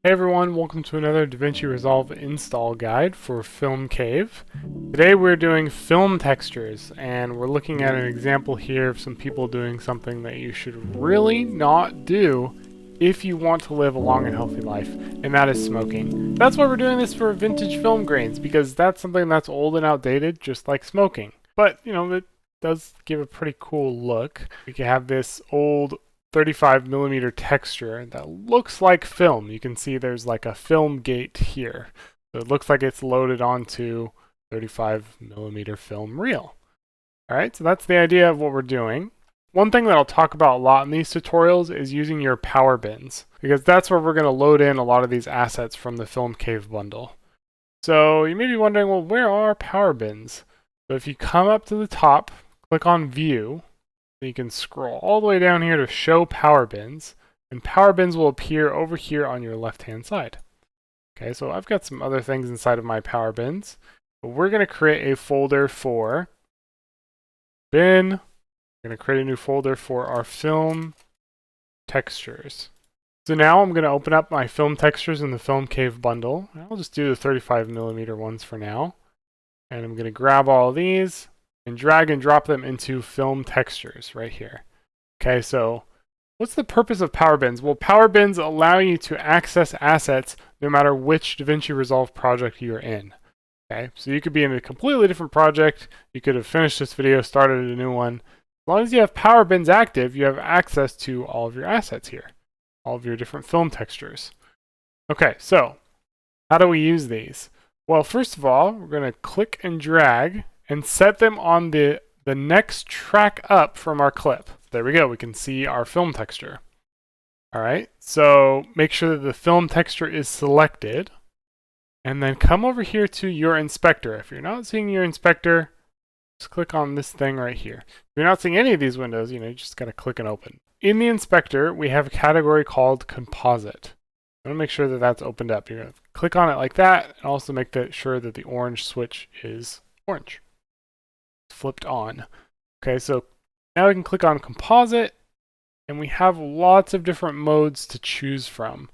Hey everyone, welcome to another Davinci Resolve install guide for FILMCAVE. Today we're doing film textures, and we're looking at an example here of some people doing something that you should really not do if you want to live a long and healthy life, and that is smoking. That's why we're doing this for vintage film grains, because that's something that's old and outdated, just like smoking. But, it does give a pretty cool look. We can have this old 35mm texture that looks like film. You can see there's like a film gate here. So it looks like it's loaded onto 35mm film reel. Alright, so that's the idea of what we're doing. One thing that I'll talk about a lot in these tutorials is using your power bins, because that's where we're going to load in a lot of these assets from the FILMCAVE bundle. So you may be wondering, well, where are power bins? So if you come up to the top, click on View, you can scroll all the way down here to Show Power Bins, and Power Bins will appear over here on your left-hand side. Okay, so I've got some other things inside of my Power Bins, but we're going to create a folder for bin. We're going to create a new folder for our film textures. So now I'm going to open up my film textures in the FILMCAVE bundle. I'll just do the 35mm ones for now. And I'm going to grab all of these and drag and drop them into film textures right here. Okay, so what's the purpose of power bins? Well, power bins allow you to access assets no matter which Davinci Resolve project you're in. Okay, so you could be in a completely different project. You could have finished this video, started a new one. As long as you have power bins active, you have access to all of your assets here, all of your different film textures. Okay, so how do we use these? Well, first of all, we're going to click and drag and set them on the next track up from our clip. There we go. We can see our film texture. All right. So make sure that the film texture is selected. And then come over here to your inspector. If you're not seeing your inspector, just click on this thing right here. If you're not seeing any of these windows, you just got to click and open. In the inspector, we have a category called Composite. I want to make sure that that's opened up. You're going to click on it like that, and also make sure that the orange switch is orange. Flipped on. Okay, so now we can click on Composite, and we have lots of different modes to choose from.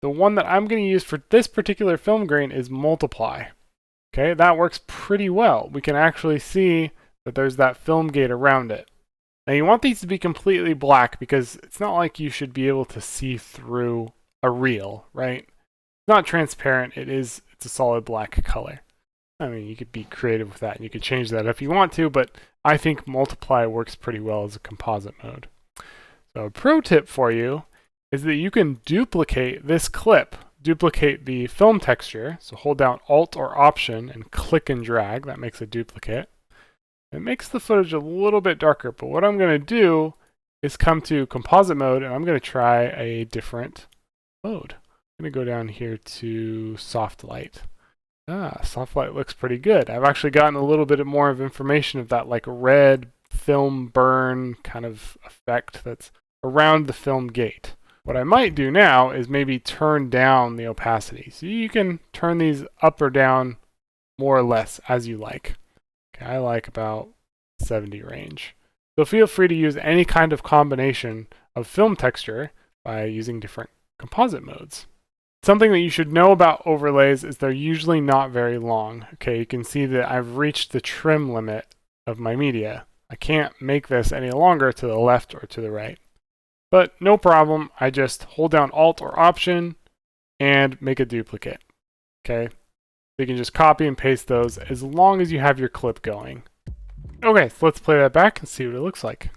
The one that I'm going to use for this particular film grain is Multiply. Okay, that works pretty well. We can actually see that there's that film gate around it. Now you want these to be completely black because it's not like you should be able to see through a reel, right? It's not transparent. It's a solid black color. I mean, you could be creative with that, and you could change that if you want to, but I think Multiply works pretty well as a composite mode. So a pro tip for you is that you can duplicate this clip, duplicate the film texture. So hold down Alt or Option and click and drag. That makes a duplicate. It makes the footage a little bit darker, but what I'm going to do is come to composite mode, and I'm going to try a different mode. I'm going to go down here to soft light. Soft light looks pretty good. I've actually gotten a little bit more of information of that like red film burn kind of effect that's around the film gate. What I might do now is maybe turn down the opacity. So you can turn these up or down more or less as you like. Okay, I like about 70 range. So feel free to use any kind of combination of film texture by using different composite modes. Something that you should know about overlays is they're usually not very long. Okay, you can see that I've reached the trim limit of my media. I can't make this any longer to the left or to the right. But no problem, I just hold down Alt or Option and make a duplicate. Okay, so you can just copy and paste those as long as you have your clip going. Okay, so let's play that back and see what it looks like.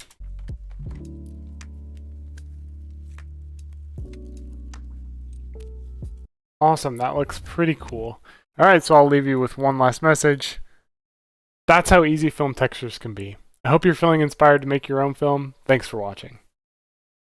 Awesome, that looks pretty cool. Alright, so I'll leave you with one last message. That's how easy film textures can be. I hope you're feeling inspired to make your own film. Thanks for watching.